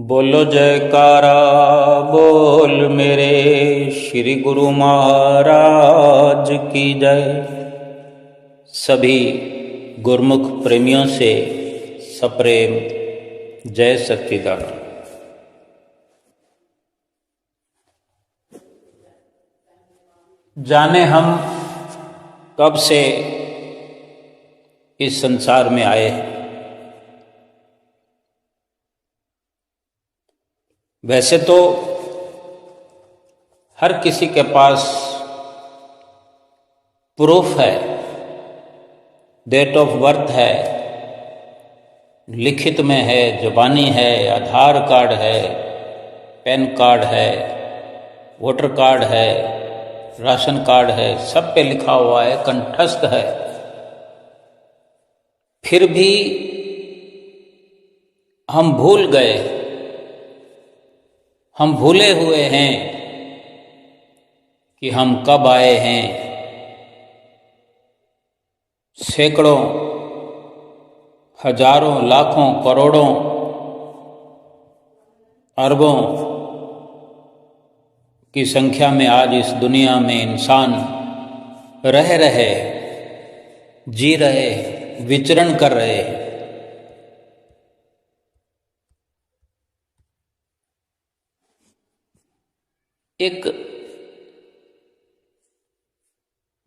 बोलो जयकारा बोल मेरे श्री गुरु महाराज की जय। सभी गुरमुख प्रेमियों से सप्रेम जय सच्चिदानंद। जाने हम कब से इस संसार में आए हैं। वैसे तो हर किसी के पास प्रूफ है, डेट ऑफ बर्थ है, लिखित में है, ज़ुबानी है, आधार कार्ड है, पैन कार्ड है, वोटर कार्ड है, राशन कार्ड है, सब पे लिखा हुआ है, कंठस्थ है। फिर भी हम भूल गए, हम भूले हुए हैं कि हम कब आए हैं। सैकड़ों, हजारों, लाखों, करोड़ों, अरबों की संख्या में आज इस दुनिया में इंसान रह रहे, जी रहे, विचरण कर रहे हैं। एक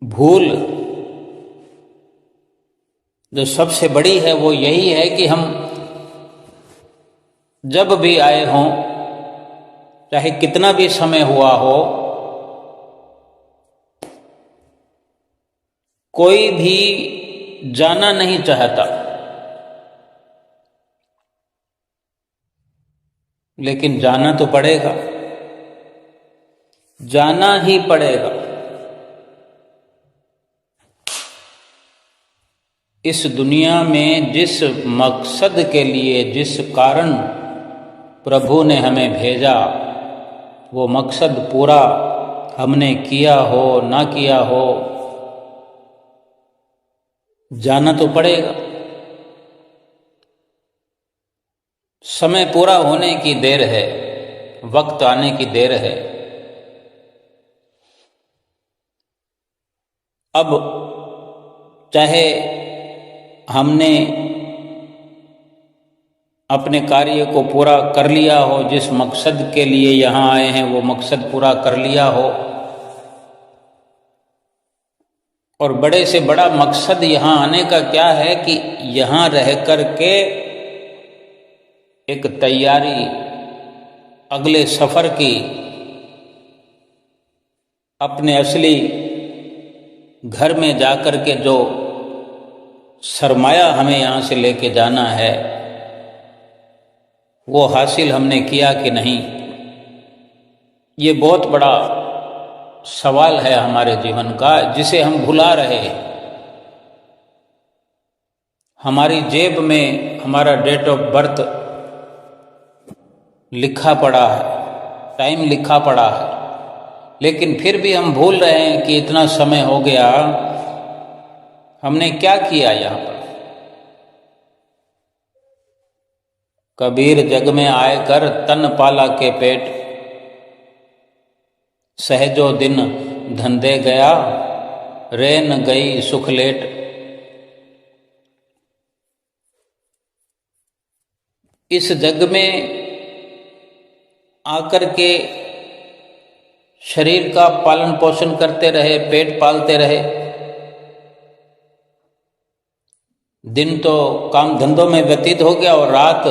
भूल जो सबसे बड़ी है वो यही है कि हम जब भी आए हों, चाहे कितना भी समय हुआ हो, कोई भी जाना नहीं चाहता, लेकिन जाना तो पड़ेगा, जाना ही पड़ेगा। इस दुनिया में जिस मकसद के लिए, जिस कारण प्रभु ने हमें भेजा, वो मकसद पूरा हमने किया हो ना किया हो, जाना तो पड़ेगा। समय पूरा होने की देर है, वक्त आने की देर है। अब चाहे हमने अपने कार्य को पूरा कर लिया हो, जिस मकसद के लिए यहाँ आए हैं वो मकसद पूरा कर लिया हो, और बड़े से बड़ा मकसद यहाँ आने का क्या है कि यहाँ रह कर के एक तैयारी अगले सफर की, अपने असली घर में जाकर के जो सरमाया हमें यहाँ से लेके जाना है वो हासिल हमने किया कि नहीं, ये बहुत बड़ा सवाल है हमारे जीवन का, जिसे हम भुला रहे हैं। हमारी जेब में हमारा डेट ऑफ बर्थ लिखा पड़ा है, टाइम लिखा पड़ा है, लेकिन फिर भी हम भूल रहे हैं कि इतना समय हो गया, हमने क्या किया यहाँ पर। कबीर जग में आए कर तन पाला के पेट, सहजो दिन धंधे गया, रेन गई सुख लेट। इस जग में आकर के शरीर का पालन पोषण करते रहे, पेट पालते रहे, दिन तो काम धंधों में व्यतीत हो गया और रात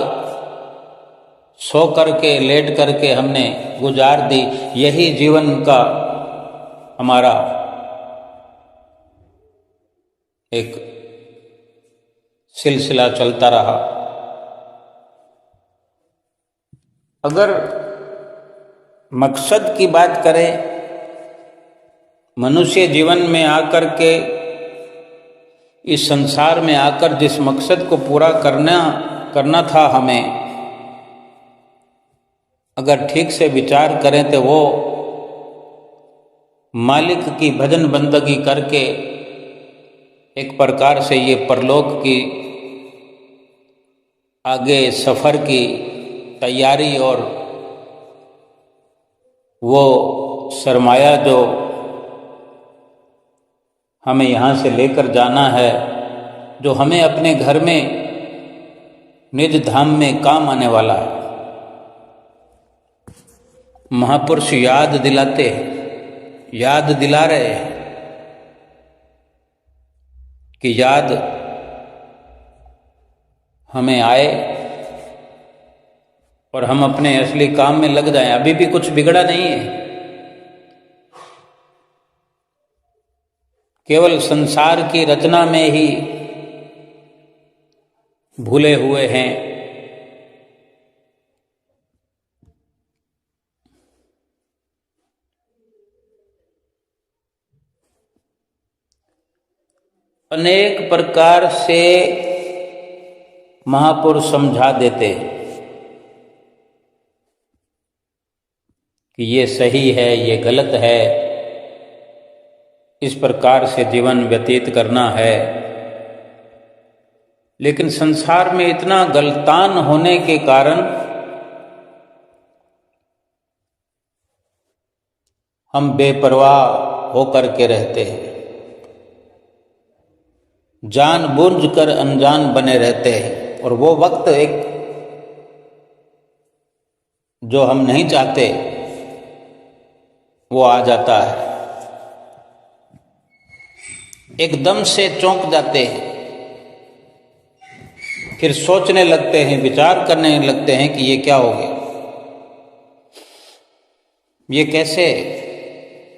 सो करके, लेट करके हमने गुजार दी। यही जीवन का हमारा एक सिलसिला चलता रहा। अगर मकसद की बात करें, मनुष्य जीवन में आकर के, इस संसार में आकर जिस मकसद को पूरा करना था हमें, अगर ठीक से विचार करें तो वो मालिक की भजन बंदगी करके एक प्रकार से ये परलोक की आगे सफ़र की तैयारी और वो सरमाया जो हमें यहाँ से लेकर जाना है, जो हमें अपने घर में निज धाम में काम आने वाला है। महापुरुष याद दिलाते हैं, याद दिला रहे हैं कि याद हमें आए और हम अपने असली काम में लग जाएं। अभी भी कुछ बिगड़ा नहीं है, केवल संसार की रचना में ही भूले हुए हैं। अनेक प्रकार से महापुरुष समझा देते कि ये सही है, ये गलत है, इस प्रकार से जीवन व्यतीत करना है। लेकिन संसार में इतना गलतान होने के कारण हम बेपरवाह होकर के रहते हैं, जानबूझकर अनजान बने रहते हैं। और वो वक्त एक जो हम नहीं चाहते वो आ जाता है, एकदम से चौंक जाते हैं, फिर सोचने लगते हैं, विचार करने लगते हैं कि ये क्या हो गया, ये कैसे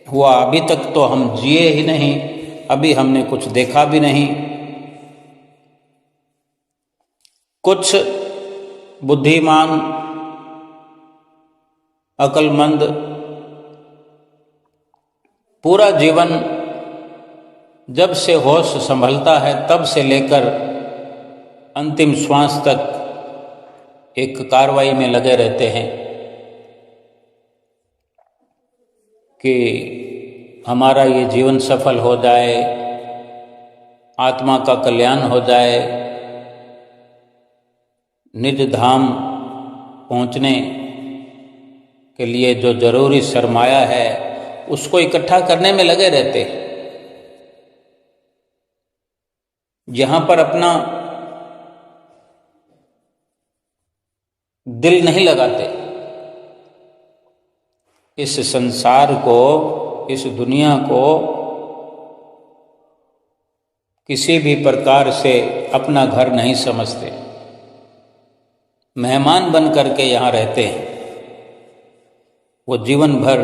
हुआ, अभी तक तो हम जिए ही नहीं, अभी हमने कुछ देखा भी नहीं। कुछ बुद्धिमान अक्लमंद पूरा जीवन जब से होश संभलता है तब से लेकर अंतिम श्वास तक एक कार्रवाई में लगे रहते हैं कि हमारा ये जीवन सफल हो जाए, आत्मा का कल्याण हो जाए, निज धाम पहुँचने के लिए जो जरूरी सरमाया है उसको इकट्ठा करने में लगे रहते हैं। यहाँ पर अपना दिल नहीं लगाते। इस संसार को, इस दुनिया को किसी भी प्रकार से अपना घर नहीं समझते, मेहमान बन करके यहाँ रहते हैं। वो जीवन भर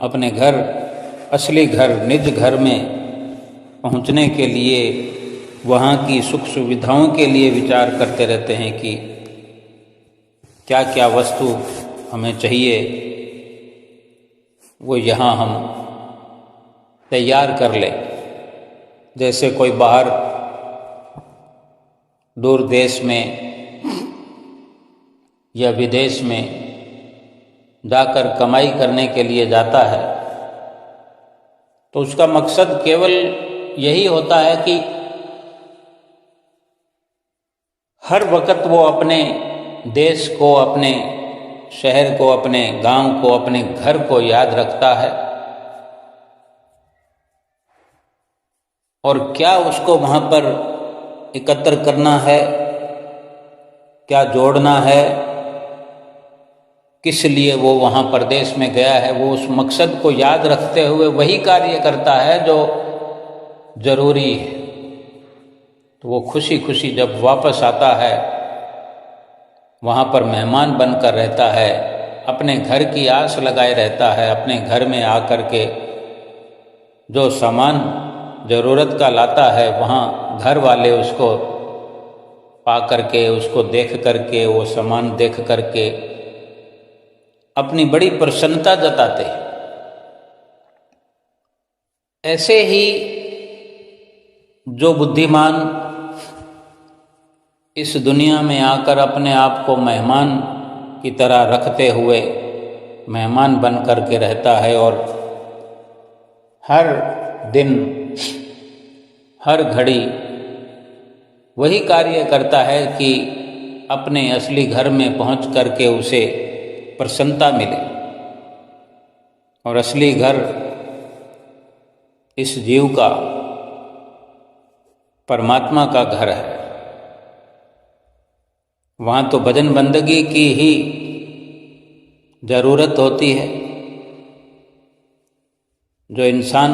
अपने घर, असली घर, निज घर में पहुँचने के लिए, वहाँ की सुख सुविधाओं के लिए विचार करते रहते हैं कि क्या क्या वस्तु हमें चाहिए, वो यहाँ हम तैयार कर लें। जैसे कोई बाहर दूर देश में या विदेश में जाकर कमाई करने के लिए जाता है तो उसका मकसद केवल यही होता है कि हर वक्त वो अपने देश को, अपने शहर को, अपने गांव को, अपने घर को याद रखता है और क्या उसको वहाँ पर एकत्र करना है, क्या जोड़ना है, किस लिए वो वहाँ परदेश में गया है, वो उस मकसद को याद रखते हुए वही कार्य करता है जो जरूरी है। तो वो खुशी खुशी जब वापस आता है, वहाँ पर मेहमान बनकर रहता है, अपने घर की आस लगाए रहता है, अपने घर में आकर के जो सामान ज़रूरत का लाता है, वहाँ घर वाले उसको पा करके, उसको देख करके, वो सामान देख करके अपनी बड़ी प्रसन्नता जताते हैं। ऐसे ही जो बुद्धिमान इस दुनिया में आकर अपने आप को मेहमान की तरह रखते हुए मेहमान बन करके रहता है और हर दिन, हर घड़ी वही कार्य करता है कि अपने असली घर में पहुंच करके उसे प्रसन्नता मिले। और असली घर इस जीव का परमात्मा का घर है। वहाँ तो भजन बंदगी की ही ज़रूरत होती है, जो इंसान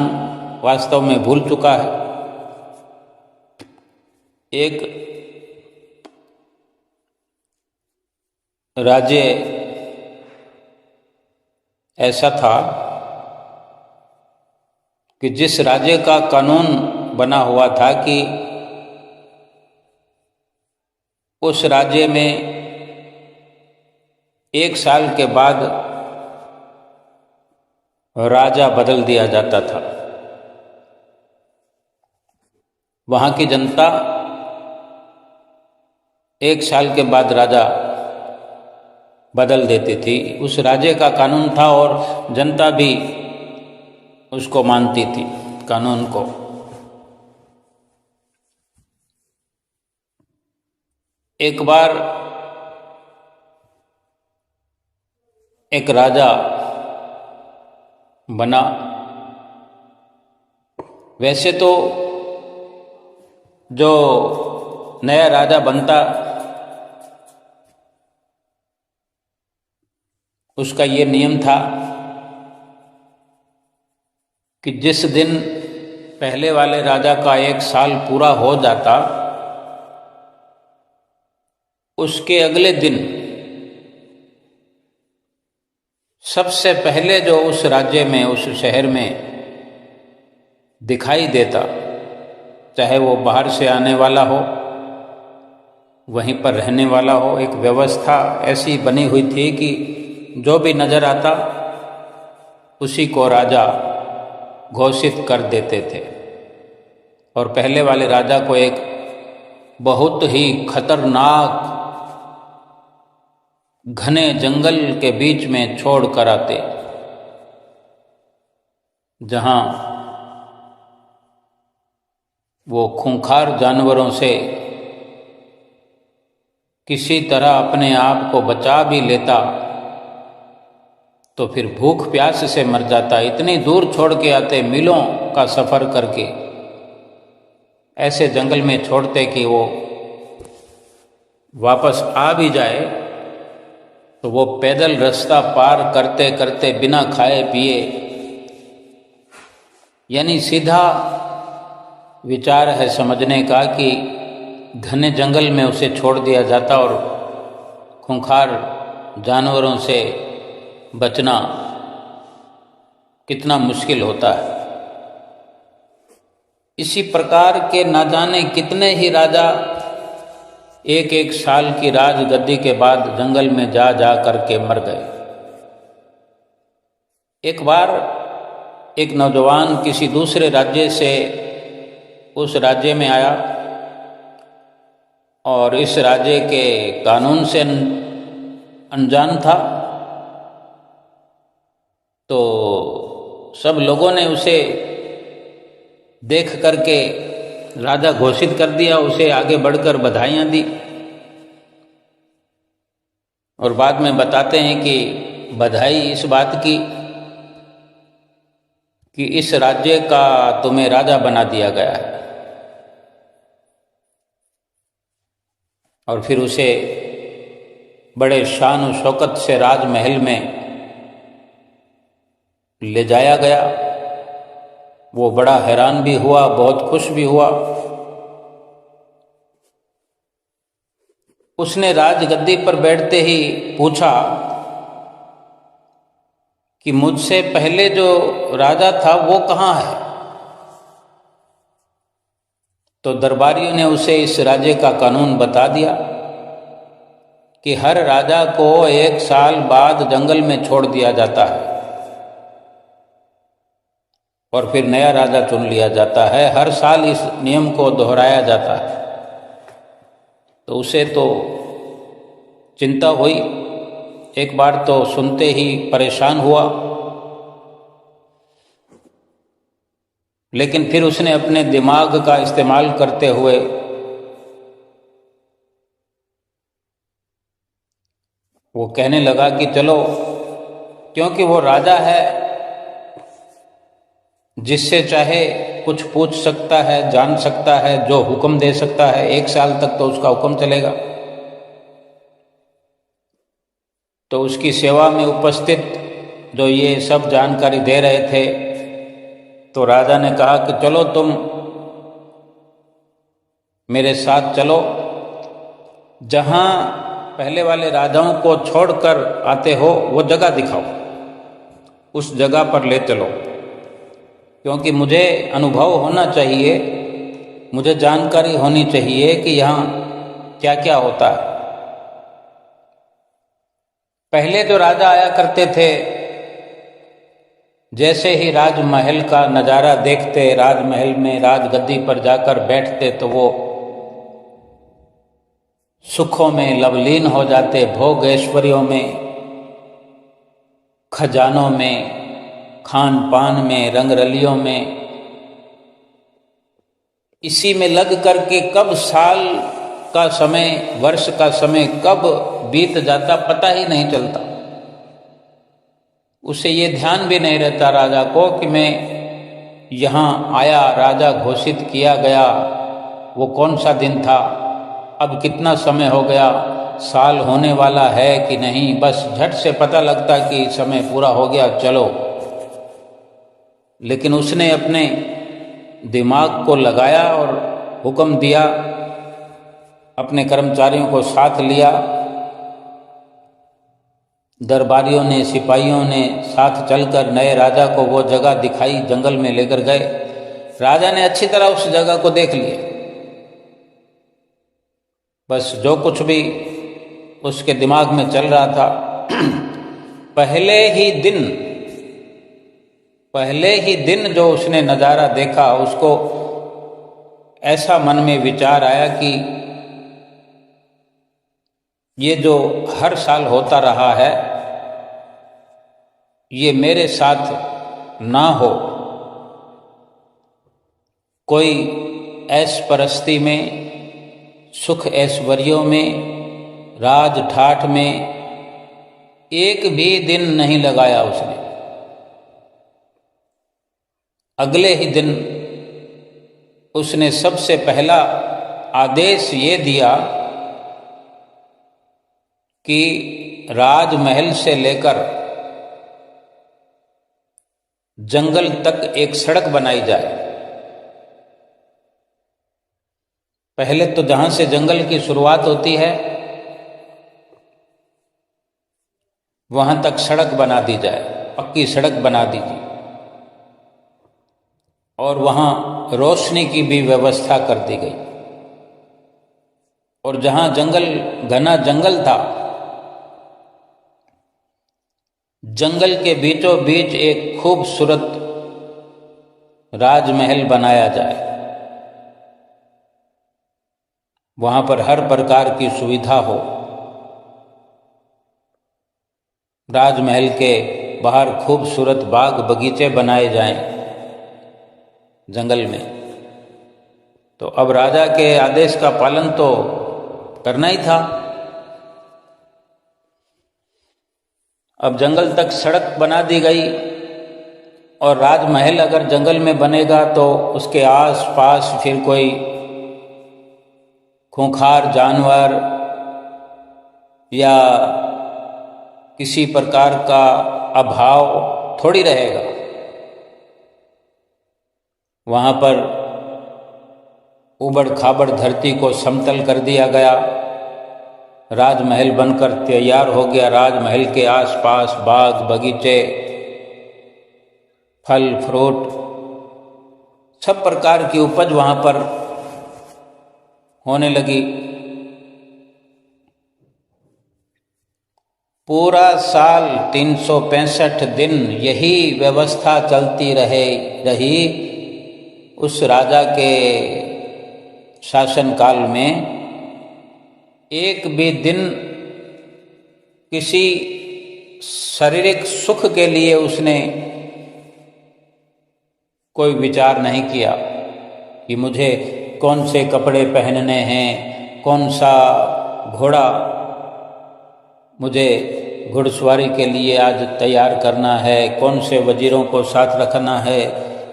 वास्तव में भूल चुका है। एक राज्य ऐसा था कि जिस राज्य का कानून बना हुआ था कि उस राज्य में 1 साल के बाद राजा बदल दिया जाता था। वहाँ की जनता 1 साल के बाद राजा बदल देती थी। उस राज्य का कानून था और जनता भी उसको मानती थी, कानून को। एक बार एक राजा बना। वैसे तो जो नया राजा बनता उसका ये नियम था कि जिस दिन पहले वाले राजा का 1 साल पूरा हो जाता, उसके अगले दिन सबसे पहले जो उस राज्य में, उस शहर में दिखाई देता, चाहे वो बाहर से आने वाला हो, वहीं पर रहने वाला हो, एक व्यवस्था ऐसी बनी हुई थी कि जो भी नजर आता उसी को राजा घोषित कर देते थे। और पहले वाले राजा को एक बहुत ही खतरनाक घने जंगल के बीच में छोड़ कर आते, जहां वो खूंखार जानवरों से किसी तरह अपने आप को बचा भी लेता तो फिर भूख प्यास से मर जाता। इतनी दूर छोड़ के आते, मीलों का सफ़र करके ऐसे जंगल में छोड़ते कि वो वापस आ भी जाए तो वो पैदल रास्ता पार करते करते बिना खाए पिए, यानी सीधा विचार है समझने का कि घने जंगल में उसे छोड़ दिया जाता और खूंखार जानवरों से बचना कितना मुश्किल होता है। इसी प्रकार के ना जाने कितने ही राजा 1-1 साल की राजगद्दी के बाद जंगल में जा जा करके मर गए। एक बार एक नौजवान किसी दूसरे राज्य से उस राज्य में आया और इस राज्य के कानून से अनजान था, तो सब लोगों ने उसे देख करके राजा घोषित कर दिया। उसे आगे बढ़कर बधाइयाँ दी और बाद में बताते हैं कि बधाई इस बात की कि इस राज्य का तुम्हें राजा बना दिया गया है। और फिर उसे बड़े शान और शौकत से राजमहल में ले जाया गया। वो बड़ा हैरान भी हुआ, बहुत खुश भी हुआ। उसने राजगद्दी पर बैठते ही पूछा कि मुझसे पहले जो राजा था वो कहाँ है? तो दरबारियों ने उसे इस राज्य का कानून बता दिया कि हर राजा को 1 साल बाद जंगल में छोड़ दिया जाता है और फिर नया राजा चुन लिया जाता है। हर साल इस नियम को दोहराया जाता है। तो उसे तो चिंता हुई, एक बार तो सुनते ही परेशान हुआ, लेकिन फिर उसने अपने दिमाग का इस्तेमाल करते हुए वो कहने लगा कि चलो, क्योंकि वो राजा है, जिससे चाहे कुछ पूछ सकता है, जान सकता है, जो हुक्म दे सकता है, 1 साल तक तो उसका हुक्म चलेगा। तो उसकी सेवा में उपस्थित जो ये सब जानकारी दे रहे थे, तो राजा ने कहा कि चलो तुम मेरे साथ चलो, जहां पहले वाले राजाओं को छोड़कर आते हो वो जगह दिखाओ, उस जगह पर ले चलो, क्योंकि मुझे अनुभव होना चाहिए, मुझे जानकारी होनी चाहिए कि यहाँ क्या क्या होता है। पहले जो राजा आया करते थे, जैसे ही राजमहल का नज़ारा देखते, राजमहल में राजगद्दी पर जाकर बैठते, तो वो सुखों में लवलीन हो जाते, भोग ऐश्वर्यों में, खजानों में, खान पान में, रंगरलियों में, इसी में लग करके कब साल का समय, वर्ष का समय कब बीत जाता पता ही नहीं चलता। उसे ये ध्यान भी नहीं रहता राजा को कि मैं यहाँ आया, राजा घोषित किया गया, वो कौन सा दिन था, अब कितना समय हो गया, साल होने वाला है कि नहीं। बस झट से पता लगता कि समय पूरा हो गया, चलो। लेकिन उसने अपने दिमाग को लगाया और हुक्म दिया, अपने कर्मचारियों को साथ लिया, दरबारियों ने, सिपाहियों ने साथ चलकर नए राजा को वो जगह दिखाई, जंगल में लेकर गए। राजा ने अच्छी तरह उस जगह को देख लिया। बस जो कुछ भी उसके दिमाग में चल रहा था, पहले ही दिन जो उसने नज़ारा देखा, उसको ऐसा मन में विचार आया कि ये जो हर साल होता रहा है, ये मेरे साथ ना हो। कोई ऐश परस्ती में, सुख ऐश्वर्यों में, राज ठाठ में एक भी दिन नहीं लगाया उसने। अगले ही दिन उसने सबसे पहला आदेश ये दिया कि राजमहल से लेकर जंगल तक एक सड़क बनाई जाए। पहले तो जहां से जंगल की शुरुआत होती है वहां तक सड़क बना दी जाए, पक्की सड़क बना दीजिए, और वहां रोशनी की भी व्यवस्था कर दी गई। और जहां जंगल, घना जंगल था, जंगल के बीचों बीच एक खूबसूरत राजमहल बनाया जाए। वहां पर हर प्रकार की सुविधा हो। राजमहल के बाहर खूबसूरत बाग बगीचे बनाए जाएं जंगल में। तो अब राजा के आदेश का पालन तो करना ही था। अब जंगल तक सड़क बना दी गई, और राजमहल अगर जंगल में बनेगा तो उसके आस पास फिर कोई खूंखार जानवर या किसी प्रकार का अभाव थोड़ी रहेगा। वहाँ पर उबड़ खाबड़ धरती को समतल कर दिया गया, राजमहल बनकर तैयार हो गया। राजमहल के आसपास बाग बगीचे, फल फ्रूट, सब प्रकार की उपज वहाँ पर होने लगी। पूरा साल 365 दिन यही व्यवस्था चलती रही। उस राजा के शासनकाल में एक भी दिन किसी शारीरिक सुख के लिए उसने कोई विचार नहीं किया कि मुझे कौन से कपड़े पहनने हैं, कौन सा घोड़ा मुझे घुड़सवारी के लिए आज तैयार करना है, कौन से वजीरों को साथ रखना है,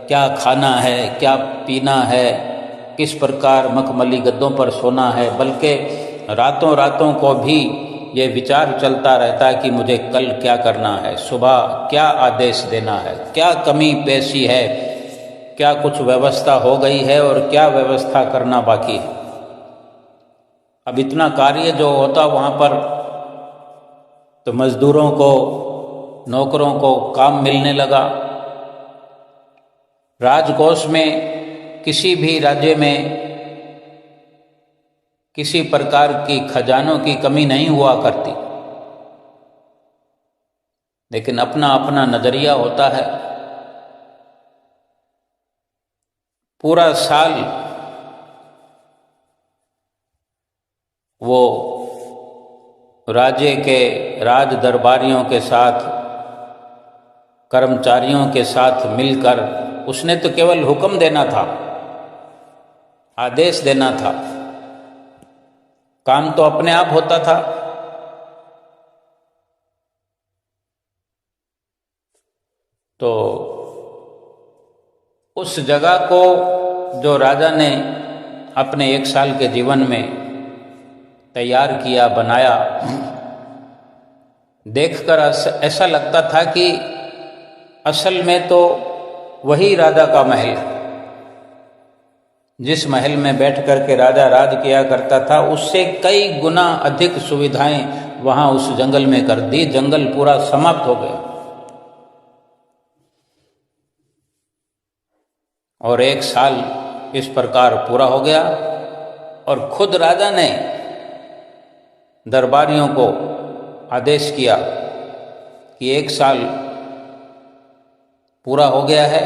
क्या खाना है, क्या पीना है, किस प्रकार मखमली गद्दों पर सोना है। बल्कि रातों रातों को भी ये विचार चलता रहता है कि मुझे कल क्या करना है, सुबह क्या आदेश देना है, क्या कमी पेशी है, क्या कुछ व्यवस्था हो गई है और क्या व्यवस्था करना बाकी है। अब इतना कार्य जो होता वहाँ पर, तो मजदूरों को, नौकरों को काम मिलने लगा। राजकोष में किसी भी राज्य में किसी प्रकार की खजानों की कमी नहीं हुआ करती, लेकिन अपना अपना नजरिया होता है। पूरा साल वो राज्य के राज दरबारियों के साथ, कर्मचारियों के साथ मिलकर, उसने तो केवल हुक्म देना था, आदेश देना था, काम तो अपने आप होता था। तो उस जगह को जो राजा ने अपने 1 साल के जीवन में तैयार किया, बनाया, देखकर ऐसा लगता था कि असल में तो वही राजा का महल है। जिस महल में बैठ कर के राजा राज किया करता था, उससे कई गुना अधिक सुविधाएं वहां उस जंगल में कर दी। जंगल पूरा समाप्त हो गया और 1 साल इस प्रकार पूरा हो गया। और खुद राजा ने दरबारियों को आदेश किया कि 1 साल पूरा हो गया है,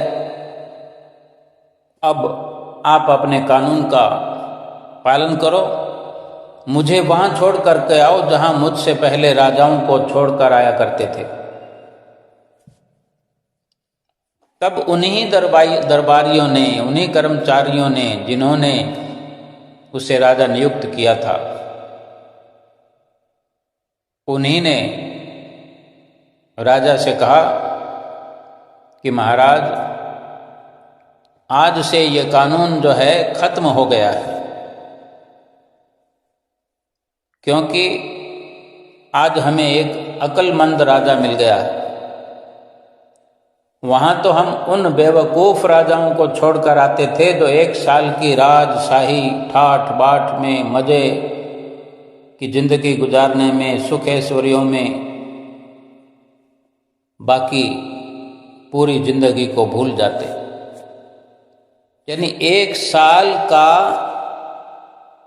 अब आप अपने कानून का पालन करो, मुझे वहां छोड़ करके आओ जहां मुझसे पहले राजाओं को छोड़कर आया करते थे। तब उन्हीं दरबारियों ने, उन्हीं कर्मचारियों ने, जिन्होंने उसे राजा नियुक्त किया था, उन्हीं ने राजा से कहा कि महाराज, आज से ये कानून जो है खत्म हो गया है, क्योंकि आज हमें एक अक्लमंद राजा मिल गया है। वहां तो हम उन बेवकूफ राजाओं को छोड़कर आते थे जो 1 साल की राजशाही ठाठ बाट में, मजे की जिंदगी गुजारने में, सुख ऐश्वर्यों में बाकी पूरी जिंदगी को भूल जाते। यानी 1 साल का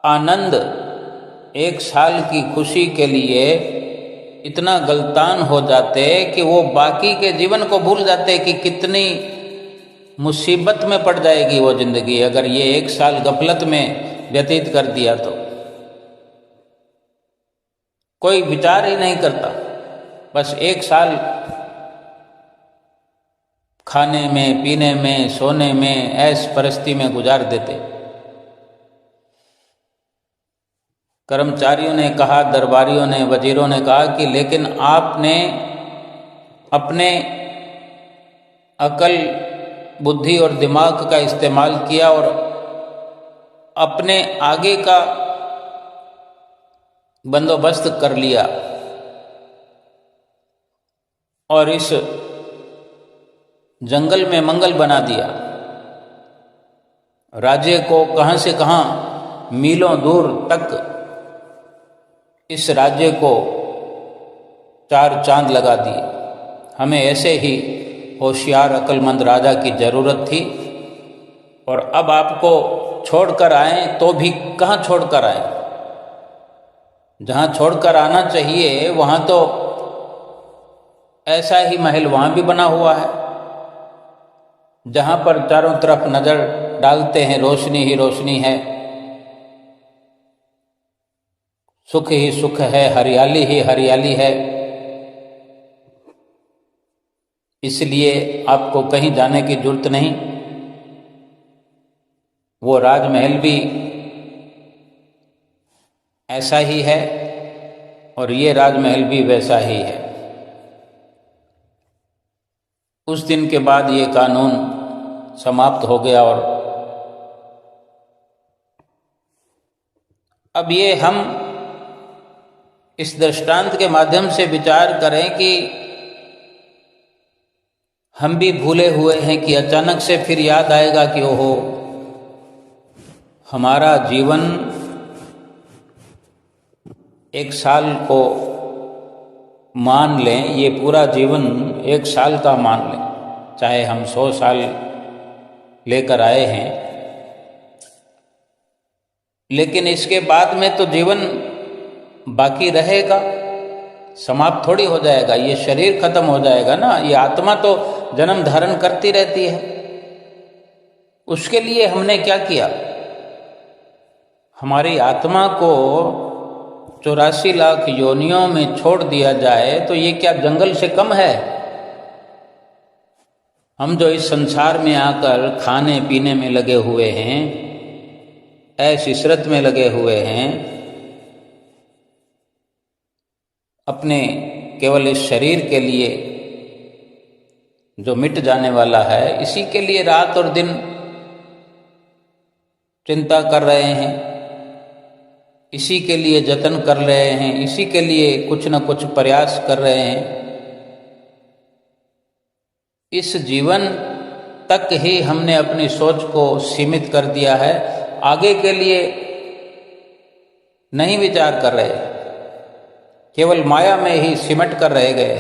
आनंद, 1 साल की खुशी के लिए इतना गलतान हो जाते कि वो बाकी के जीवन को भूल जाते कि कितनी मुसीबत में पड़ जाएगी वो जिंदगी अगर ये 1 साल गफलत में व्यतीत कर दिया तो। कोई विचार ही नहीं करता, बस 1 साल खाने में, पीने में, सोने में, ऐश परस्ती में गुजार देते। कर्मचारियों ने कहा, दरबारियों ने, वजीरों ने कहा कि लेकिन आपने अपने अकल, बुद्धि और दिमाग का इस्तेमाल किया और अपने आगे का बंदोबस्त कर लिया और इस जंगल में मंगल बना दिया। राज्य को कहां से कहां, मीलों दूर तक इस राज्य को 4 चांद लगा दिए। हमें ऐसे ही होशियार अक्लमंद राजा की जरूरत थी और अब आपको छोड़कर आए तो भी कहाँ छोड़कर आए? जहाँ छोड़कर आना चाहिए वहाँ तो ऐसा ही महल वहाँ भी बना हुआ है, जहाँ पर चारों तरफ नज़र डालते हैं रोशनी ही रोशनी है, सुख ही सुख है, हरियाली ही हरियाली है। इसलिए आपको कहीं जाने की जरूरत नहीं। वो राजमहल भी ऐसा ही है और ये राजमहल भी वैसा ही है। उस दिन के बाद ये कानून समाप्त हो गया और अब ये हम इस दृष्टांत के माध्यम से विचार करें कि हम भी भूले हुए हैं कि अचानक से फिर याद आएगा कि ओहो, हमारा जीवन 1 साल को मान लें, ये पूरा जीवन 1 साल का मान लें, चाहे हम 100 साल लेकर आए हैं, लेकिन इसके बाद में तो जीवन बाकी रहेगा, समाप्त थोड़ी हो जाएगा। ये शरीर खत्म हो जाएगा ना, ये आत्मा तो जन्म धारण करती रहती है। उसके लिए हमने क्या किया? हमारी आत्मा को 84 लाख योनियों में छोड़ दिया जाए तो ये क्या जंगल से कम है? हम जो इस संसार में आकर खाने पीने में लगे हुए हैं, ऐश इशरत में लगे हुए हैं, अपने केवल इस शरीर के लिए जो मिट जाने वाला है, इसी के लिए रात और दिन चिंता कर रहे हैं, इसी के लिए जतन कर रहे हैं, इसी के लिए कुछ न कुछ प्रयास कर रहे हैं। इस जीवन तक ही हमने अपनी सोच को सीमित कर दिया है, आगे के लिए नहीं विचार कर रहे, केवल माया में ही सिमट कर रह गए।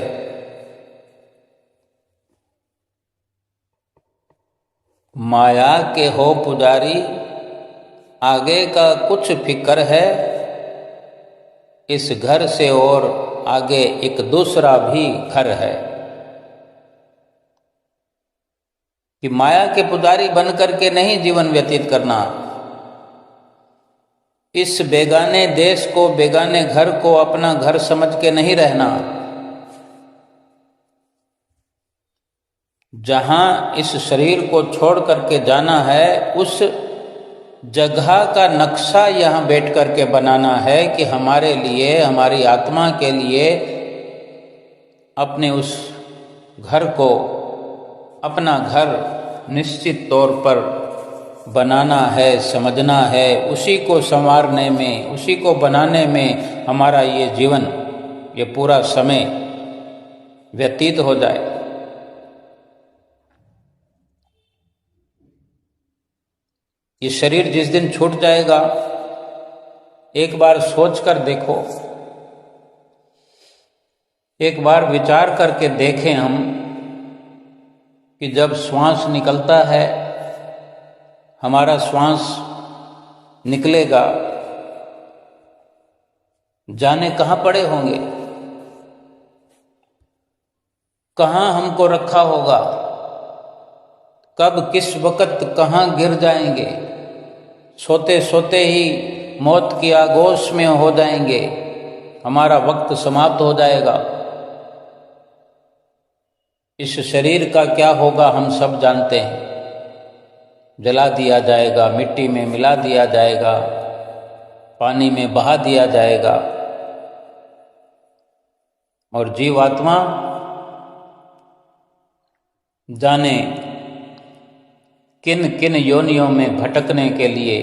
माया के हो पुजारी, आगे का कुछ फिक्र है, इस घर से और आगे एक दूसरा भी घर है। कि माया के पुजारी बनकर के नहीं जीवन व्यतीत करना, इस बेगाने देश को, बेगाने घर को अपना घर समझ के नहीं रहना। जहां इस शरीर को छोड़ करके जाना है, उस जगह का नक्शा यहाँ बैठ करके बनाना है कि हमारे लिए, हमारी आत्मा के लिए अपने उस घर को, अपना घर निश्चित तौर पर बनाना है, समझना है। उसी को संवारने में, उसी को बनाने में हमारा ये जीवन, ये पूरा समय व्यतीत हो जाए। ये शरीर जिस दिन छूट जाएगा, एक बार सोच कर देखो, एक बार विचार करके देखें हम कि जब श्वास निकलता है, हमारा श्वास निकलेगा, जाने कहाँ पड़े होंगे, कहाँ हमको रखा होगा, कब किस वक़्त कहाँ गिर जाएंगे, सोते सोते ही मौत की आगोश में हो जाएंगे, हमारा वक्त समाप्त हो जाएगा। इस शरीर का क्या होगा हम सब जानते हैं, जला दिया जाएगा, मिट्टी में मिला दिया जाएगा, पानी में बहा दिया जाएगा, और जीवात्मा जाने किन किन योनियों में भटकने के लिए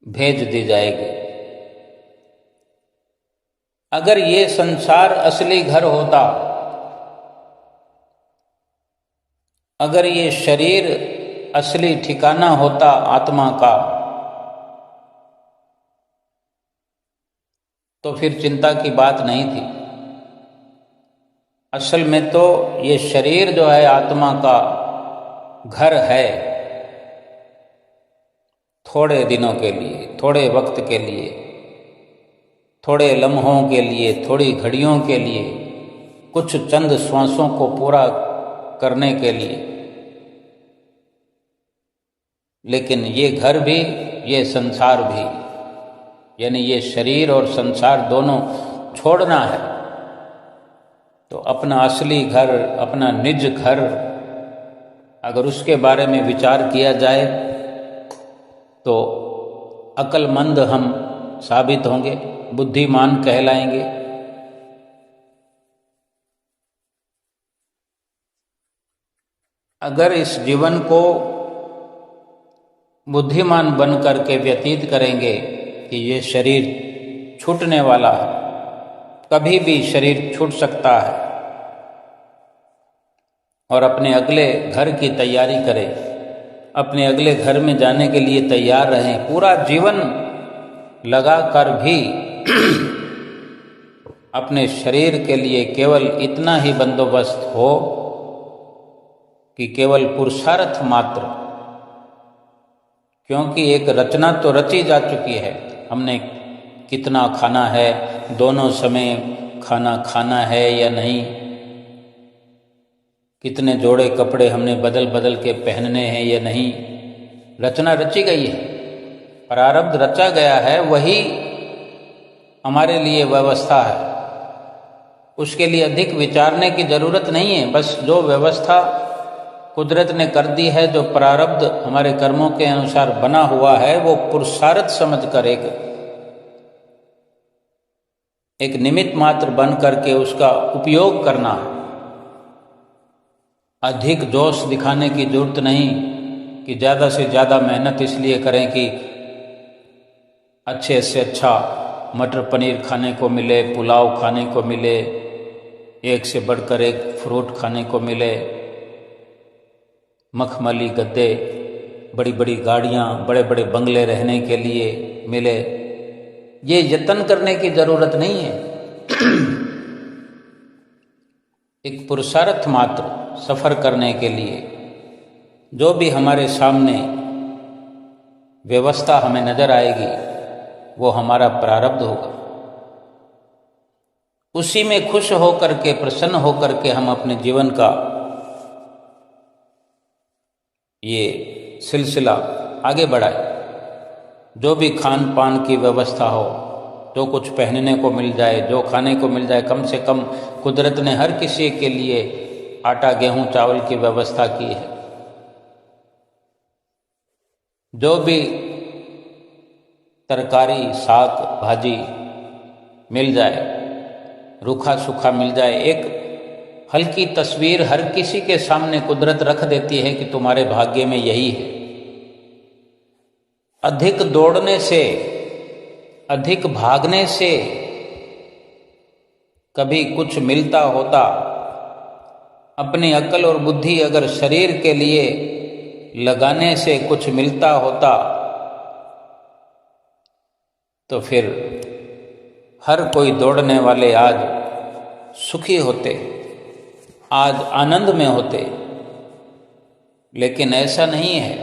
भेज दी जाएगी। अगर ये संसार असली घर होता, अगर ये शरीर असली ठिकाना होता आत्मा का, तो फिर चिंता की बात नहीं थी। असल में तो ये शरीर जो है आत्मा का घर है, थोड़े दिनों के लिए, थोड़े वक्त के लिए, थोड़े लम्हों के लिए, थोड़ी घड़ियों के लिए, कुछ चंद श्वासों को पूरा करने के लिए। लेकिन ये घर भी, ये संसार भी, यानी ये शरीर और संसार दोनों छोड़ना है। तो अपना असली घर, अपना निज घर, अगर उसके बारे में विचार किया जाए तो अक्लमंद हम साबित होंगे, बुद्धिमान कहलाएंगे। अगर इस जीवन को बुद्धिमान बन करके व्यतीत करेंगे कि ये शरीर छूटने वाला है, कभी भी शरीर छूट सकता है, और अपने अगले घर की तैयारी करें, अपने अगले घर में जाने के लिए तैयार रहें, पूरा जीवन लगाकर भी अपने शरीर के लिए केवल इतना ही बंदोबस्त हो कि केवल पुरुषार्थ मात्र, क्योंकि एक रचना तो रची जा चुकी है। हमने कितना खाना है, दोनों समय खाना खाना है या नहीं, कितने जोड़े कपड़े हमने बदल बदल के पहनने हैं या नहीं, रचना रची गई है, प्रारब्ध रचा गया है, वही हमारे लिए व्यवस्था है। उसके लिए अधिक विचारने की जरूरत नहीं है। बस जो व्यवस्था कुदरत ने कर दी है, जो प्रारब्ध हमारे कर्मों के अनुसार बना हुआ है, वो पुरुषार्थ समझकर एक निमित्त मात्र बन करके उसका उपयोग करना है। अधिक जोश दिखाने की जरूरत नहीं कि ज़्यादा से ज़्यादा मेहनत इसलिए करें कि अच्छे से अच्छा मटर पनीर खाने को मिले, पुलाव खाने को मिले, एक से बढ़कर एक फ्रूट खाने को मिले, मखमली गद्दे, बड़ी बड़ी गाड़ियाँ, बड़े बड़े बंगले रहने के लिए मिले। ये यत्न करने की ज़रूरत नहीं है। एक पुरुषार्थ मात्र सफ़र करने के लिए जो भी हमारे सामने व्यवस्था हमें नज़र आएगी, वो हमारा प्रारब्ध होगा। उसी में खुश होकर के, प्रसन्न होकर के हम अपने जीवन का ये सिलसिला आगे बढ़ाए। जो भी खान पान की व्यवस्था हो, जो कुछ पहनने को मिल जाए, जो खाने को मिल जाए, कम से कम कुदरत ने हर किसी के लिए आटा गेहूं चावल की व्यवस्था की है। जो भी तरकारी साग भाजी मिल जाए, रूखा सूखा मिल जाए, एक हल्की तस्वीर हर किसी के सामने कुदरत रख देती है कि तुम्हारे भाग्य में यही है। अधिक दौड़ने से, अधिक भागने से कभी कुछ मिलता होता, अपनी अक्ल और बुद्धि अगर शरीर के लिए लगाने से कुछ मिलता होता, तो फिर हर कोई दौड़ने वाले आज सुखी होते, आज आनंद में होते। लेकिन ऐसा नहीं है।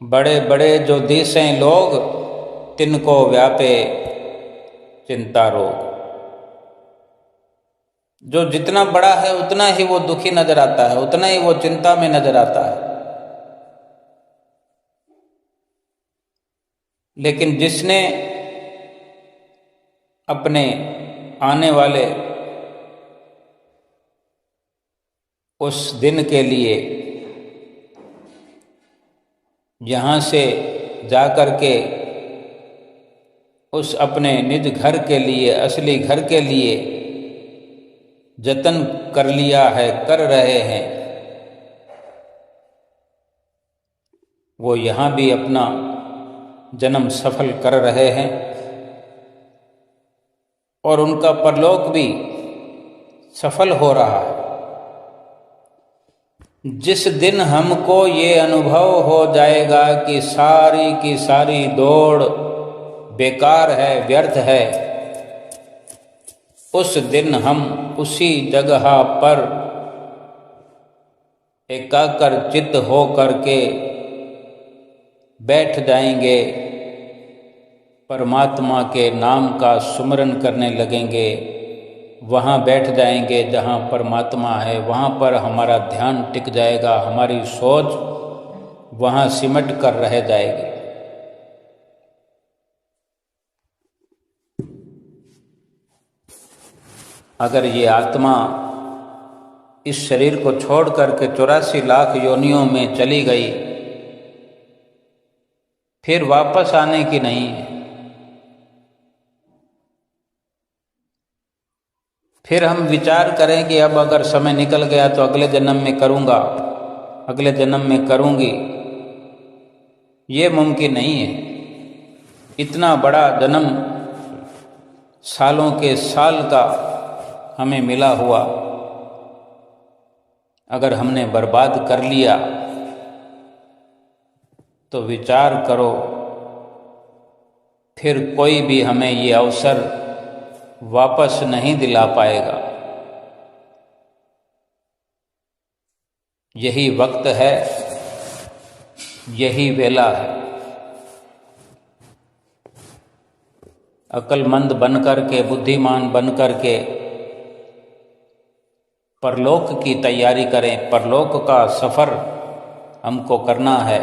बड़े बड़े जो दिसें लोग, तिनको व्यापे चिंता रोग। जो जितना बड़ा है उतना ही वो दुखी नजर आता है, उतना ही वो चिंता में नजर आता है। लेकिन जिसने अपने आने वाले उस दिन के लिए यहाँ से जाकर के उस अपने निज घर के लिए, असली घर के लिए जतन कर लिया है, कर रहे हैं, वो यहाँ भी अपना जन्म सफल कर रहे हैं और उनका परलोक भी सफल हो रहा है। जिस दिन हमको ये अनुभव हो जाएगा कि सारी की सारी दौड़ बेकार है, व्यर्थ है, उस दिन हम उसी जगह पर एकाग्र चित्त हो करके बैठ जाएंगे, परमात्मा के नाम का सुमरन करने लगेंगे। वहाँ बैठ जाएंगे जहाँ परमात्मा है, वहाँ पर हमारा ध्यान टिक जाएगा, हमारी सोच वहाँ सिमट कर रह जाएगी। अगर ये आत्मा इस शरीर को छोड़ करके 84 लाख योनियों में चली गई, फिर वापस आने की नहीं है। फिर हम विचार करें कि अब अगर समय निकल गया तो अगले जन्म में करूँगा, अगले जन्म में करूँगी, ये मुमकिन नहीं है। इतना बड़ा जन्म, सालों के साल का हमें मिला हुआ, अगर हमने बर्बाद कर लिया तो विचार करो, फिर कोई भी हमें ये अवसर वापस नहीं दिला पाएगा। यही वक्त है, यही वेला है। अक्लमंद बनकर के, बुद्धिमान बनकर के परलोक की तैयारी करें। परलोक का सफ़र हमको करना है।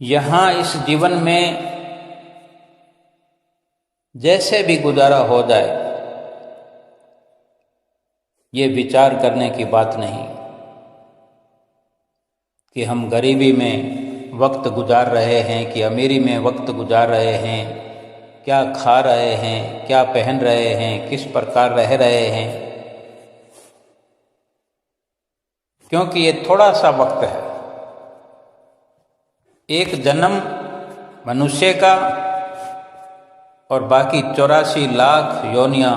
यहाँ इस जीवन में जैसे भी गुजारा हो जाए, ये विचार करने की बात नहीं कि हम गरीबी में वक्त गुजार रहे हैं कि अमीरी में वक्त गुजार रहे हैं, क्या खा रहे हैं, क्या पहन रहे हैं, किस प्रकार रह रहे हैं, क्योंकि ये थोड़ा सा वक्त है। एक जन्म मनुष्य का और बाकी 84 लाख योनियां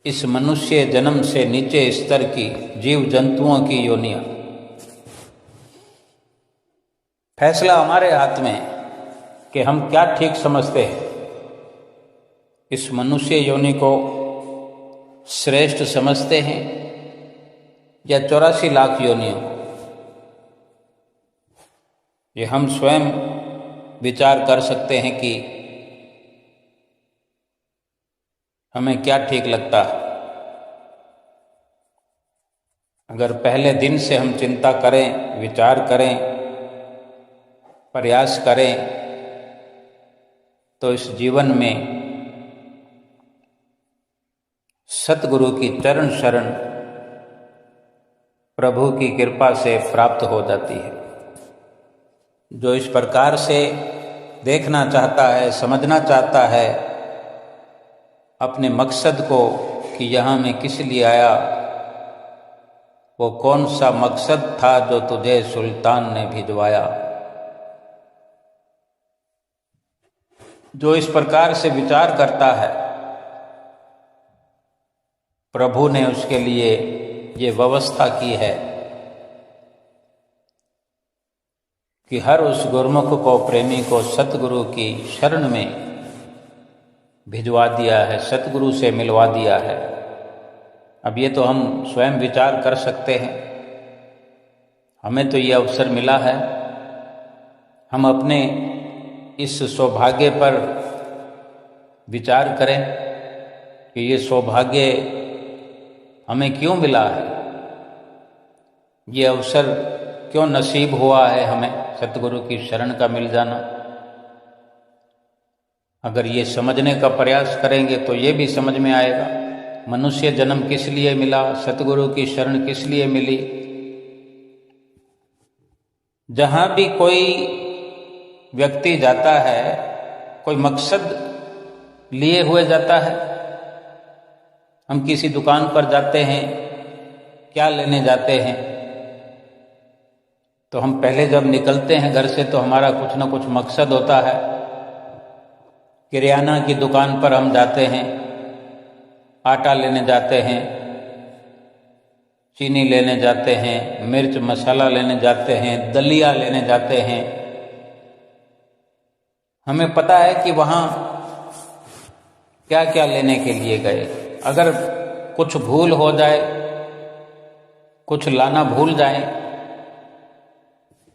इस मनुष्य जन्म से नीचे स्तर की जीव जंतुओं की योनियां। फैसला हमारे हाथ में है कि हम क्या ठीक समझते हैं। इस मनुष्य योनि को श्रेष्ठ समझते हैं या 84 लाख योनियों को। ये हम स्वयं विचार कर सकते हैं कि हमें क्या ठीक लगता है। अगर पहले दिन से हम चिंता करें, विचार करें, प्रयास करें, तो इस जीवन में सतगुरु की चरण शरण प्रभु की कृपा से प्राप्त हो जाती है। जो इस प्रकार से देखना चाहता है, समझना चाहता है अपने मकसद को कि यहाँ मैं किस लिए आया, वो कौन सा मकसद था जो तुझे सुल्तान ने भिजवाया। जो इस प्रकार से विचार करता है, प्रभु ने उसके लिए ये व्यवस्था की है कि हर उस गुरुमुख को, प्रेमी को सतगुरु की शरण में भिजवा दिया है, सतगुरु से मिलवा दिया है। अब ये तो हम स्वयं विचार कर सकते हैं। हमें तो ये अवसर मिला है, हम अपने इस सौभाग्य पर विचार करें कि ये सौभाग्य हमें क्यों मिला है, ये अवसर क्यों नसीब हुआ है हमें सतगुरु की शरण का मिल जाना। अगर ये समझने का प्रयास करेंगे तो ये भी समझ में आएगा मनुष्य जन्म किस लिए मिला, सतगुरु की शरण किस लिए मिली। जहाँ भी कोई व्यक्ति जाता है, कोई मकसद लिए हुए जाता है। हम किसी दुकान पर जाते हैं, क्या लेने जाते हैं, तो हम पहले जब निकलते हैं घर से तो हमारा कुछ न कुछ मकसद होता है। किराना की दुकान पर हम जाते हैं, आटा लेने जाते हैं, चीनी लेने जाते हैं, मिर्च मसाला लेने जाते हैं, दलिया लेने जाते हैं। हमें पता है कि वहाँ क्या क्या लेने के लिए गए। अगर कुछ भूल हो जाए, कुछ लाना भूल जाए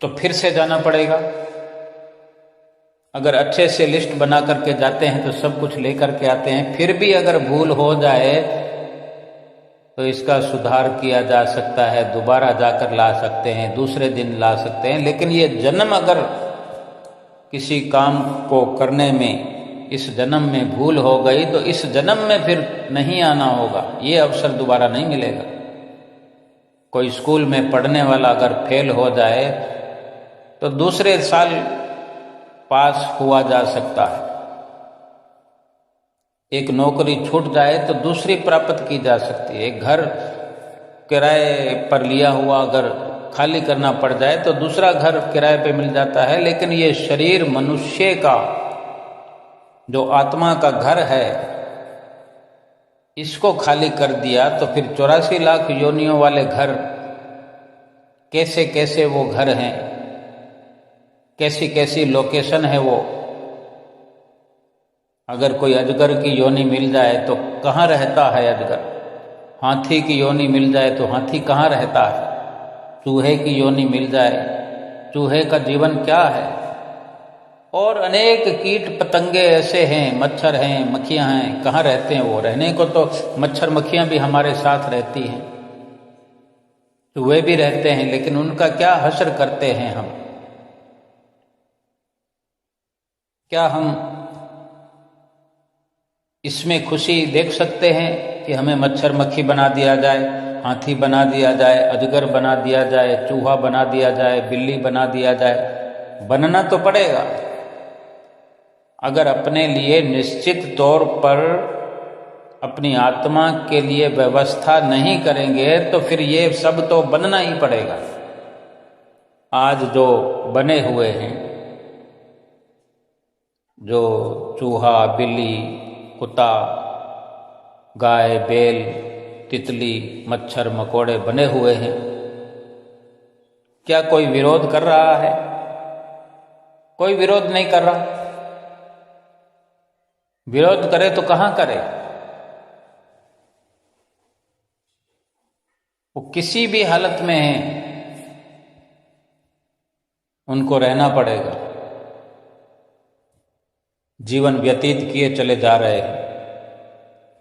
तो फिर से जाना पड़ेगा। अगर अच्छे से लिस्ट बना करके जाते हैं तो सब कुछ लेकर के आते हैं। फिर भी अगर भूल हो जाए तो इसका सुधार किया जा सकता है, दोबारा जाकर ला सकते हैं, दूसरे दिन ला सकते हैं। लेकिन ये जन्म अगर किसी काम को करने में इस जन्म में भूल हो गई तो इस जन्म में फिर नहीं आना होगा, ये अवसर दोबारा नहीं मिलेगा। कोई स्कूल में पढ़ने वाला अगर फेल हो जाए तो दूसरे साल पास हुआ जा सकता है, एक नौकरी छूट जाए तो दूसरी प्राप्त की जा सकती है। एक घर किराए पर लिया हुआ अगर खाली करना पड़ जाए तो दूसरा घर किराए पे मिल जाता है। लेकिन ये शरीर मनुष्य का जो आत्मा का घर है, इसको खाली कर दिया तो फिर 84 लाख योनियों वाले घर कैसे कैसे वो घर हैं, कैसी कैसी लोकेशन है वो। अगर कोई अजगर की योनि मिल जाए तो कहाँ रहता है अजगर, हाथी की योनि मिल जाए तो हाथी कहाँ रहता है, चूहे की योनि मिल जाए, चूहे का जीवन क्या है, और अनेक कीट पतंगे ऐसे हैं, मच्छर हैं, मक्खियाँ हैं, कहाँ रहते हैं वो। रहने को तो मच्छर मक्खियाँ भी हमारे साथ रहती हैं, चूहे भी रहते हैं, लेकिन उनका क्या हश्र करते हैं हम। क्या हम इसमें खुशी देख सकते हैं कि हमें मच्छर मक्खी बना दिया जाए, हाथी बना दिया जाए, अजगर बना दिया जाए, चूहा बना दिया जाए, बिल्ली बना दिया जाए? बनना तो पड़ेगा। अगर अपने लिए निश्चित तौर पर अपनी आत्मा के लिए व्यवस्था नहीं करेंगे तो फिर ये सब तो बनना ही पड़ेगा। आज जो बने हुए हैं, जो चूहा, बिल्ली, कुत्ता, गाय, बैल, तितली, मच्छर मकोड़े बने हुए हैं, क्या कोई विरोध कर रहा है? कोई विरोध नहीं कर रहा। विरोध करे तो कहाँ करे? वो किसी भी हालत में हैं, उनको रहना पड़ेगा। जीवन व्यतीत किए चले जा रहे हैं,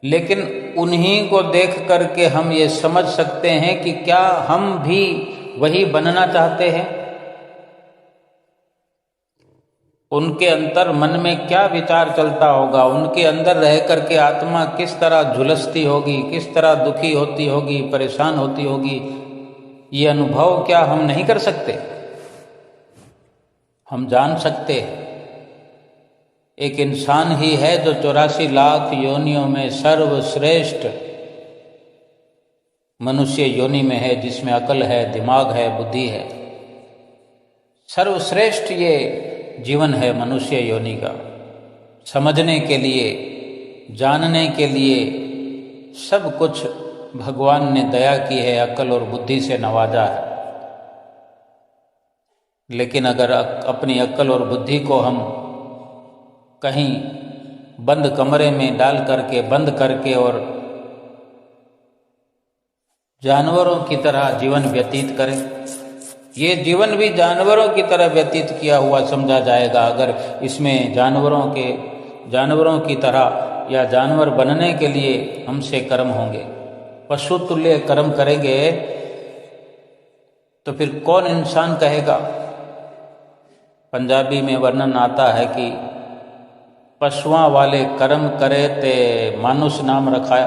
लेकिन उन्हीं को देख करके हम ये समझ सकते हैं कि क्या हम भी वही बनना चाहते हैं। उनके अंतर मन में क्या विचार चलता होगा, उनके अंदर रह करके आत्मा किस तरह झुलसती होगी, किस तरह दुखी होती होगी, परेशान होती होगी, ये अनुभव क्या हम नहीं कर सकते? हम जान सकते हैं। एक इंसान ही है जो 84 लाख योनियों में सर्वश्रेष्ठ मनुष्य योनि में है, जिसमें अकल है, दिमाग है, बुद्धि है। सर्वश्रेष्ठ ये जीवन है मनुष्य योनि का। समझने के लिए, जानने के लिए सब कुछ भगवान ने दया की है, अकल और बुद्धि से नवाजा है। लेकिन अगर अपनी अकल और बुद्धि को हम कहीं बंद कमरे में डाल करके, बंद करके और जानवरों की तरह जीवन व्यतीत करें, ये जीवन भी जानवरों की तरह व्यतीत किया हुआ समझा जाएगा। अगर इसमें जानवरों की तरह या जानवर बनने के लिए हमसे कर्म होंगे, पशु तुल्य कर्म करेंगे, तो फिर कौन इंसान कहेगा? पंजाबी में वर्णन आता है कि पशुआं वाले कर्म करे ते मानुष नाम रखाया,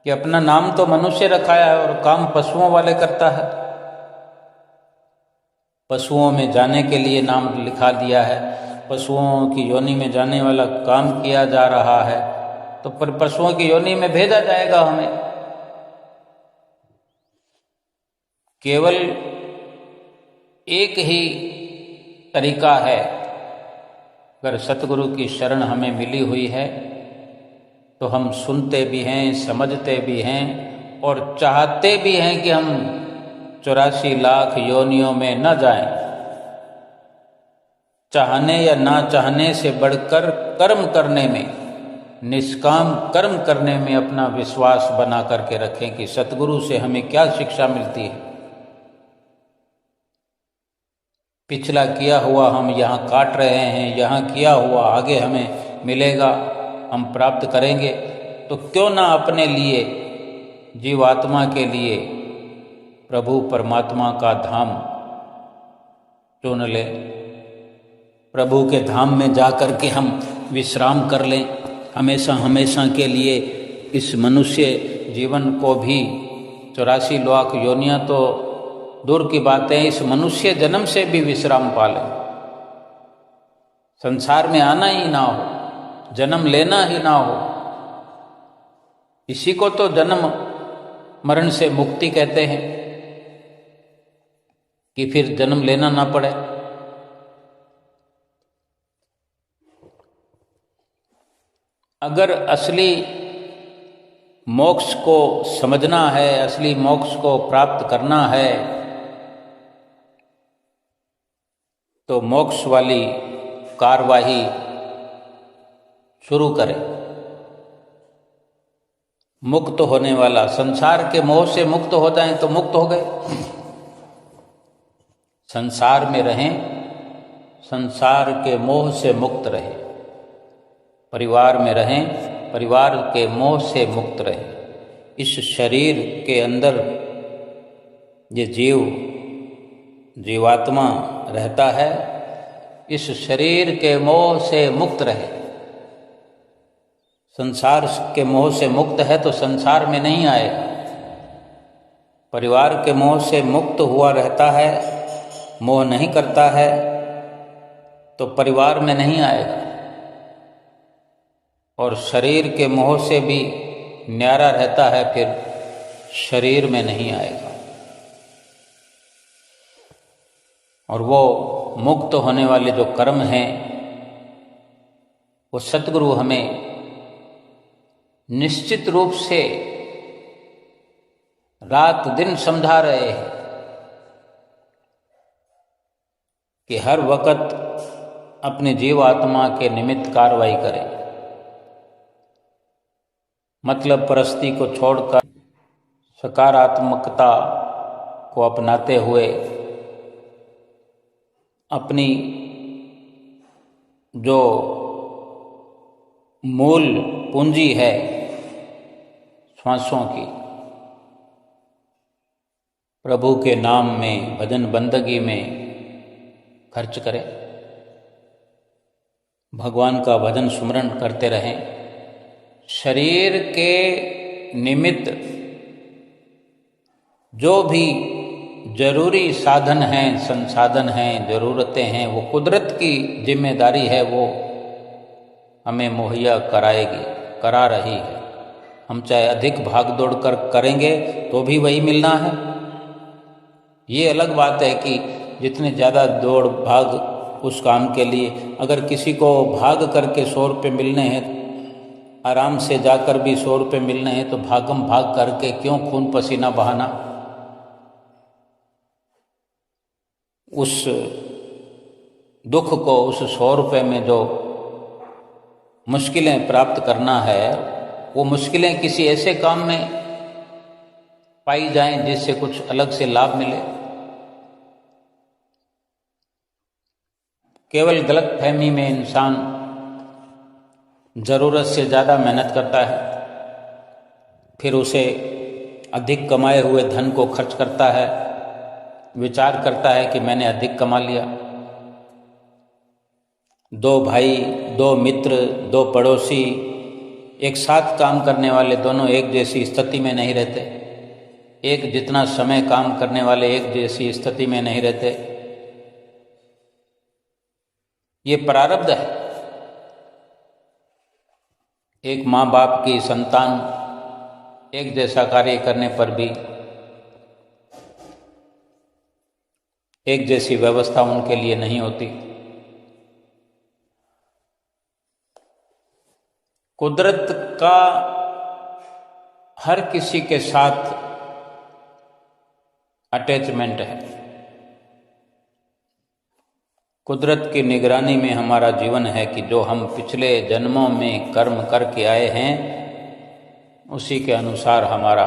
कि अपना नाम तो मनुष्य रखाया है और काम पशुओं वाले करता है। पशुओं में जाने के लिए नाम लिखा दिया है, पशुओं की योनि में जाने वाला काम किया जा रहा है, तो पर पशुओं की योनि में भेजा जाएगा हमें। केवल एक ही तरीका है, अगर सतगुरु की शरण हमें मिली हुई है तो हम सुनते भी हैं, समझते भी हैं और चाहते भी हैं कि हम 84 लाख योनियों में न जाएं। चाहने या ना चाहने से बढ़कर कर्म करने में, निष्काम कर्म करने में अपना विश्वास बना करके रखें कि सतगुरु से हमें क्या शिक्षा मिलती है। पिछला किया हुआ हम यहाँ काट रहे हैं, यहाँ किया हुआ आगे हमें मिलेगा, हम प्राप्त करेंगे, तो क्यों ना अपने लिए, जीवात्मा के लिए प्रभु परमात्मा का धाम चुन ले। प्रभु के धाम में जा कर के हम विश्राम कर लें हमेशा हमेशा के लिए। इस मनुष्य जीवन को भी 84 लाख योनियाँ तो दूर की बातें, इस मनुष्य जन्म से भी विश्राम पा लें, संसार में आना ही ना हो, जन्म लेना ही ना हो, इसी को तो जन्म मरण से मुक्ति कहते हैं, कि फिर जन्म लेना ना पड़े। अगर असली मोक्ष को समझना है, असली मोक्ष को प्राप्त करना है, तो मोक्ष वाली कार्यवाही शुरू करें। मुक्त होने वाला, संसार के मोह से मुक्त हो जाएं तो मुक्त हो गए। संसार में रहें, संसार के मोह से मुक्त रहें। परिवार में रहें, परिवार के मोह से मुक्त रहें। इस शरीर के अंदर ये जीवात्मा रहता है, इस शरीर के मोह से मुक्त रहे। संसार के मोह से मुक्त है तो संसार में नहीं आएगा। परिवार के मोह से मुक्त हुआ रहता है, मोह नहीं करता है, तो परिवार में नहीं आएगा। और शरीर के मोह से भी न्यारा रहता है, फिर शरीर में नहीं आएगा। और वो मुक्त होने वाले जो कर्म हैं, वो सतगुरु हमें निश्चित रूप से रात दिन समझा रहे हैं कि हर वक्त अपने जीव आत्मा के निमित्त कार्रवाई करें। मतलब परस्ती को छोड़कर सकारात्मकता को अपनाते हुए अपनी जो मूल पूंजी है श्वासों की, प्रभु के नाम में, भजन बंदगी में खर्च करें। भगवान का भजन सुमरन करते रहें। शरीर के निमित्त जो भी जरूरी साधन हैं, संसाधन हैं, ज़रूरतें हैं, वो कुदरत की जिम्मेदारी है, वो हमें मुहैया कराएगी, करा रही है। हम चाहे अधिक भाग दौड़ कर करेंगे तो भी वही मिलना है। ये अलग बात है कि जितने ज़्यादा दौड़ भाग उस काम के लिए, अगर किसी को भाग करके 100 रुपये मिलने हैं, आराम से जाकर भी 100 रुपये मिलने हैं, तो भागम भाग करके क्यों खून पसीना बहाना। उस दुख को, उस 100 रुपये में जो मुश्किलें प्राप्त करना है, वो मुश्किलें किसी ऐसे काम में पाई जाएं जिससे कुछ अलग से लाभ मिले। केवल गलतफहमी में इंसान ज़रूरत से ज़्यादा मेहनत करता है, फिर उसे अधिक कमाए हुए धन को खर्च करता है, विचार करता है कि मैंने अधिक कमा लिया। 2 भाई, 2 मित्र, 2 पड़ोसी एक साथ काम करने वाले दोनों एक जैसी स्थिति में नहीं रहते। एक जितना समय काम करने वाले एक जैसी स्थिति में नहीं रहते। ये प्रारब्ध है। एक माँ बाप की संतान एक जैसा कार्य करने पर भी एक जैसी व्यवस्था उनके लिए नहीं होती। कुदरत का हर किसी के साथ अटैचमेंट है। कुदरत की निगरानी में हमारा जीवन है कि जो हम पिछले जन्मों में कर्म करके आए हैं, उसी के अनुसार हमारा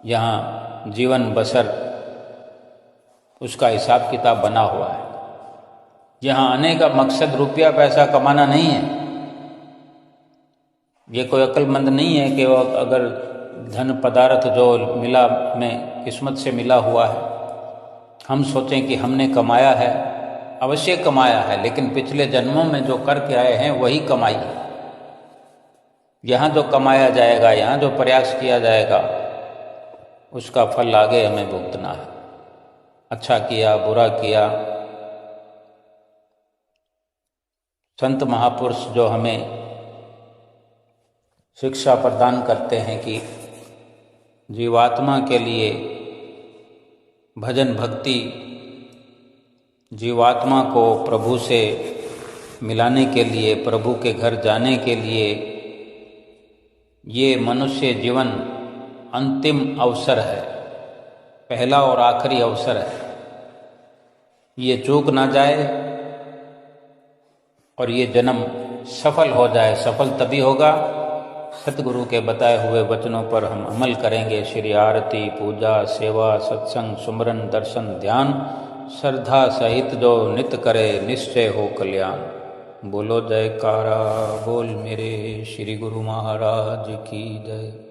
यहाँ जीवन बसर, उसका हिसाब किताब बना हुआ है। यहाँ आने का मकसद रुपया पैसा कमाना नहीं है। ये कोई अक्लमंद नहीं है कि वो अगर धन पदार्थ जो मिला में किस्मत से मिला हुआ है, हम सोचें कि हमने कमाया है। अवश्य कमाया है, लेकिन पिछले जन्मों में जो करके आए हैं वही कमाई है। यहाँ जो कमाया जाएगा, यहाँ जो प्रयास किया जाएगा, उसका फल आगे हमें भुगतना है। अच्छा किया, बुरा किया, संत महापुरुष जो हमें शिक्षा प्रदान करते हैं कि जीवात्मा के लिए भजन भक्ति, जीवात्मा को प्रभु से मिलाने के लिए, प्रभु के घर जाने के लिए ये मनुष्य जीवन अंतिम अवसर है, पहला और आखिरी अवसर है। ये चूक ना जाए और ये जन्म सफल हो जाए। सफल तभी होगा सतगुरु के बताए हुए वचनों पर हम अमल करेंगे। श्री आरती, पूजा, सेवा, सत्संग, सुमरन, दर्शन, ध्यान श्रद्धा सहित जो नित्य करे निश्चय हो कल्याण। बोलो जयकारा बोल मेरे श्री गुरु महाराज की जय।